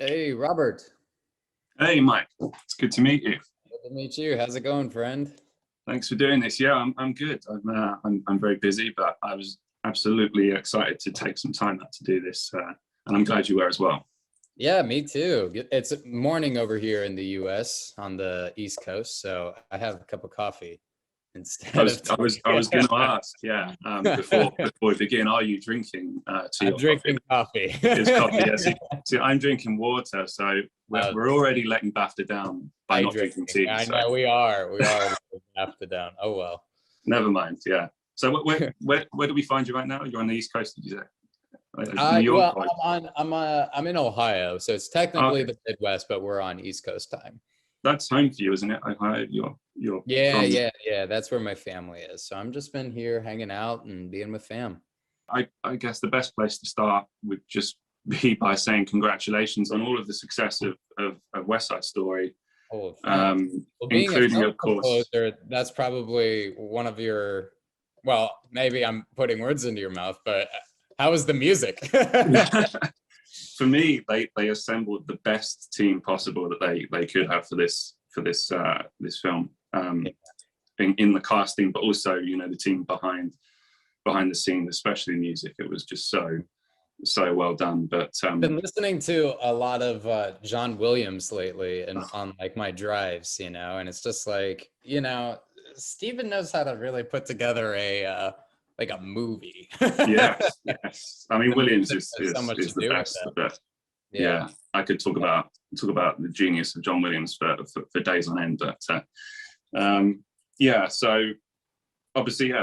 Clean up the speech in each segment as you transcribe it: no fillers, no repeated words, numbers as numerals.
Hey, Robert. Hey, Mike. It's good to meet you. Good to meet you. How's it going, friend? Thanks for doing this. Yeah, I'm good. I'm very busy, but I was absolutely excited to take some time out to do this, and I'm glad you were as well. Yeah, me too. It's morning over here in the US on the East Coast, so I have a cup of coffee instead I was of I was I was going to ask, yeah, before we begin, are you drinking tea I'm or drinking coffee. It's coffee. Yeah, see, I'm drinking water, so Uh, we're already letting BAFTA down by not drinking tea. I So know we are. We are half to down. Oh well. never mind. Yeah. So where do we find you right now? You're on the East Coast, did you say? New Well, York. Or... I'm in Ohio, so it's technically Okay. the Midwest, but we're on East Coast time. That's home for you, isn't it? Ohio. You're Yeah, from... yeah. That's where my family is. So I'm just been here hanging out and being with fam. I guess the best place to start would just be by saying congratulations on all of the success of West Side Story, Oh, well, being a including, film of course, composer, that's probably one of your, well, maybe I'm putting words into your mouth, but how was the music? for me, they assembled the best team possible that they could have for this film, in the casting, but also the team behind the scenes, especially music. It was just so well done. But I've been listening to a lot of John Williams lately and on like my drives, and it's just like, Steven knows how to really put together a like a movie. yes. I mean, Williams is so much the to do with best. that. But Yeah. I could talk about the genius of John Williams for days on end. But so obviously,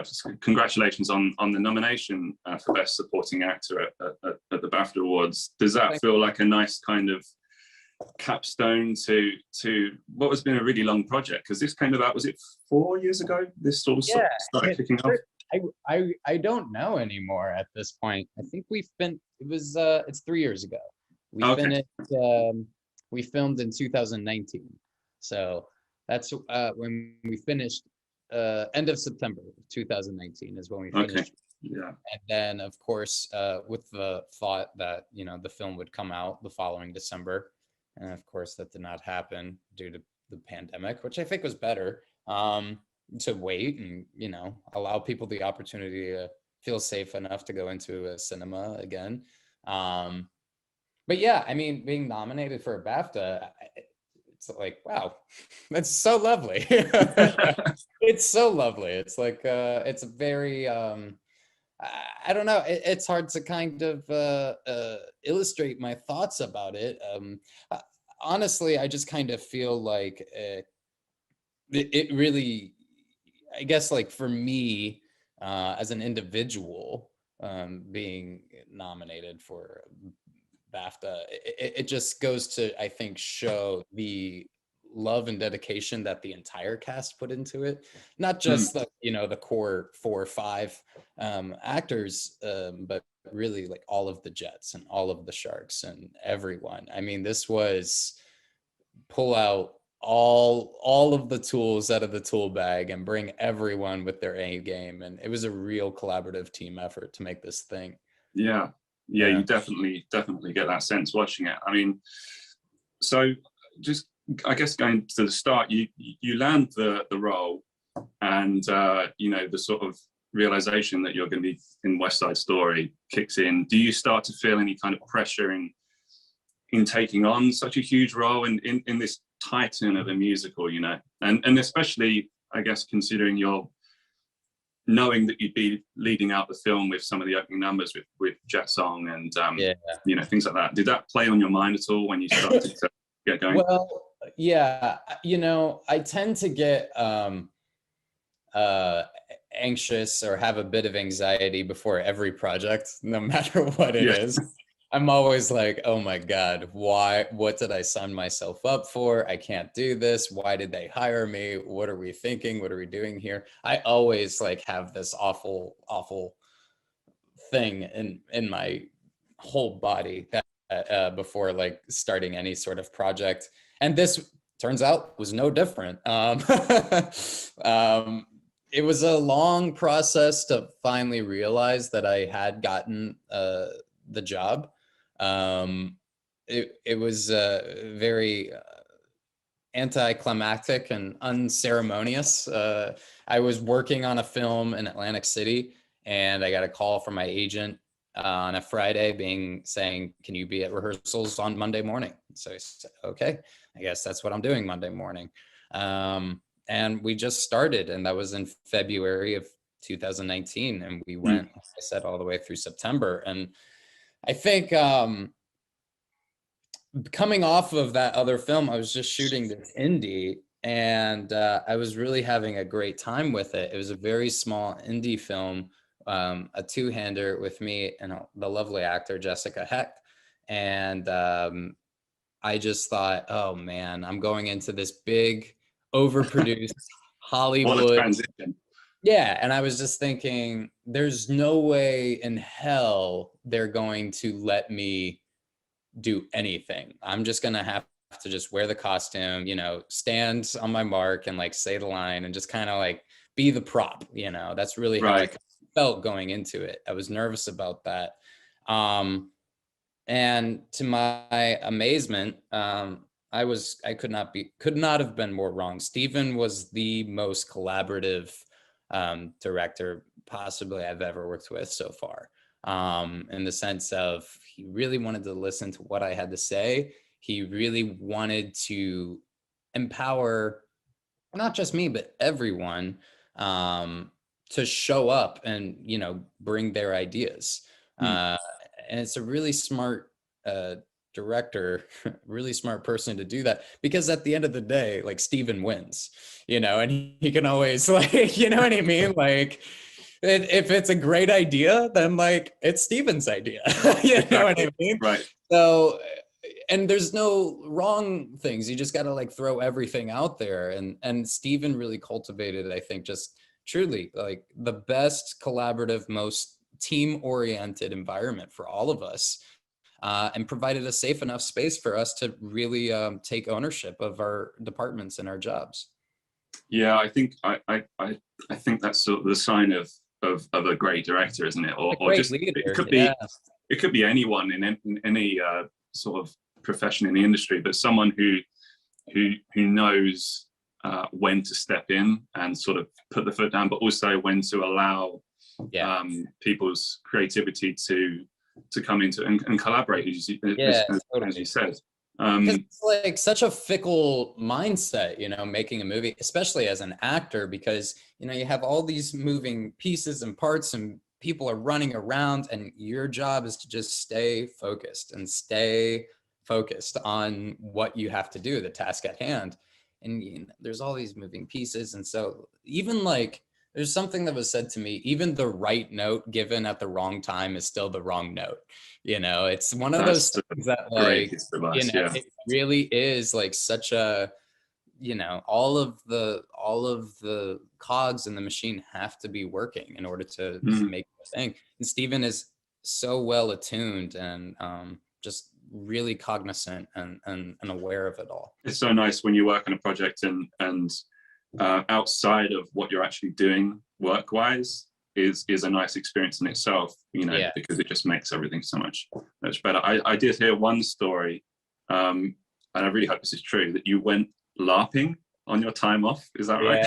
congratulations on the nomination for Best Supporting Actor at the BAFTA Awards. Does that feel like a nice kind of capstone to what has been a really long project? Because this came about, was it 4 years ago? This sort of started kicking off. I don't know anymore at this point. I think it's 3 years ago. We filmed in 2019. So that's when we finished. End of September 2019 is when we finished. Okay. Yeah. And then, of course, with the thought that the film would come out the following December, and of course that did not happen due to the pandemic, which I think was better, to wait and allow people the opportunity to feel safe enough to go into a cinema again. But yeah, I mean, being nominated for a BAFTA, it's like, wow, that's so lovely. It's so lovely. It's like it's very I don't know, it's hard to kind of illustrate my thoughts about it. Honestly, I just kind of feel like it really, I guess, like for me as an individual, being nominated for BAFTA, it just goes to, I think, show the love and dedication that the entire cast put into it. Not just the core 4 or 5 actors, but really like all of the Jets and all of the Sharks and everyone. I mean, this was pull out all of the tools out of the tool bag and bring everyone with their A game, and it was a real collaborative team effort to make this thing. Yeah, you definitely get that sense watching it. I mean, so just, I guess, going to the start, you land the role, and the sort of realization that you're going to be in West Side Story kicks in. Do you start to feel any kind of pressure in taking on such a huge role in this titan of a musical, and especially, I guess, considering you're knowing that you'd be leading out the film with some of the opening numbers with Jet Song and things like that. Did that play on your mind at all when you started to get going? Well, yeah, I tend to get anxious or have a bit of anxiety before every project, no matter what it is. I'm always like, oh my God, what did I sign myself up for? I can't do this. Why did they hire me? What are we thinking? What are we doing here? I always like have this awful thing in my whole body that before like starting any sort of project. And this turns out was no different. It was a long process to finally realize that I had gotten the job. it was very anticlimactic and unceremonious. I was working on a film in Atlantic City, and I got a call from my agent on a Friday saying, can you be at rehearsals on Monday morning? So I said, okay, I guess that's what I'm doing Monday morning. And we just started, and that was in February of 2019. And we went, like I said, all the way through September. And I think coming off of that other film, I was just shooting this indie, and I was really having a great time with it. It was a very small indie film, a two-hander with me and the lovely actor Jessica Heck. And I just thought, oh man, I'm going into this big, overproduced Hollywood. What a transition. Yeah, and I was just thinking, there's no way in hell they're going to let me do anything. I'm just gonna have to just wear the costume, stand on my mark and like say the line and just kind of like be the prop. That's really how I felt going into it. I was nervous about that. And to my amazement, I could not have been more wrong. Steven was the most collaborative director possibly I've ever worked with so far. In the sense of, he really wanted to listen to what I had to say. He really wanted to empower not just me, but everyone to show up and, bring their ideas. And it's a really smart director, really smart person to do that, because at the end of the day, like, Steven wins, and he can always, like, you know what I mean? Like, if it's a great idea, then like it's Steven's idea. You know what I mean? Right. So, and there's no wrong things. You just got to like throw everything out there. And Steven really cultivated, I think, just truly like the best collaborative, most team-oriented environment for all of us, and provided a safe enough space for us to really take ownership of our departments and our jobs. Yeah, I think I think that's sort of the sign of a great director, isn't it? Or just leader. It could be anyone in any sort of profession in the industry, but someone who knows when to step in and sort of put the foot down, but also when to allow people's creativity to come into and collaborate, as you said. It's like such a fickle mindset, making a movie, especially as an actor, because, you have all these moving pieces and parts and people are running around, and your job is to just stay focused on what you have to do, the task at hand. And there's all these moving pieces. And so even like, there's something that was said to me, even the right note given at the wrong time is still the wrong note. It's one of those things that like, it really is like such a, all of the cogs in the machine have to be working in order to make the thing. And Steven is so well attuned and just really cognizant and aware of it all. It's so nice when you work on a project and outside of what you're actually doing work-wise is a nice experience in itself, because it just makes everything so much better. I did hear one story, and I really hope this is true, that you went LARPing on your time off. Is that right?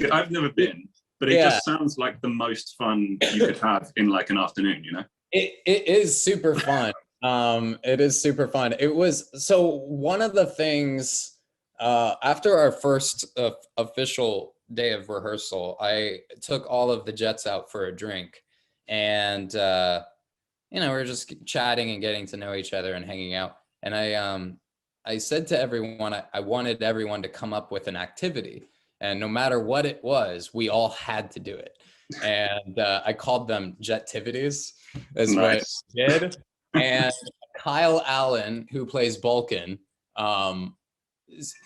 Yeah. I've never been, but it just sounds like the most fun you could have in like an afternoon, It is super fun. It is super fun. It was, so one of the things, after our first official day of rehearsal, I took all of the Jets out for a drink, and we were just chatting and getting to know each other and hanging out. And I said to everyone, I wanted everyone to come up with an activity, and no matter what it was, we all had to do it. And I called them Jetivities, is what I did. And Kyle Allen, who plays Bulkin,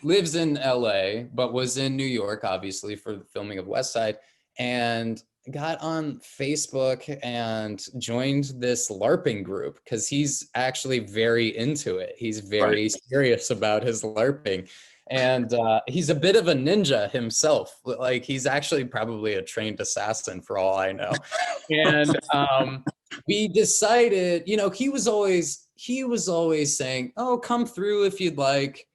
lives in LA, but was in New York, obviously, for the filming of West Side, and got on Facebook and joined this LARPing group because he's actually very into it. He's very serious about his LARPing. And he's a bit of a ninja himself. Like, he's actually probably a trained assassin for all I know. And we decided, you know, he was always saying, oh, come through if you'd like,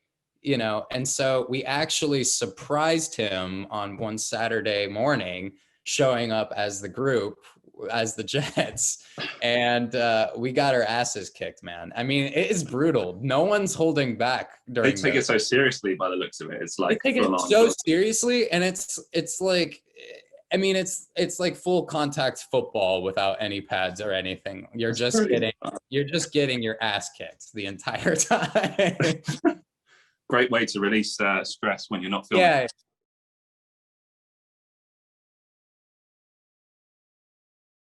you know, and so we actually surprised him on one Saturday morning, showing up as the group, as the Jets, and we got our asses kicked, man. I mean, it is brutal. No one's holding back during. They take it so seriously by the looks of it. It's like they take it so seriously, and it's like, I mean, it's like full contact football without any pads or anything. You're just getting your ass kicked the entire time. Great way to release stress when you're not filming.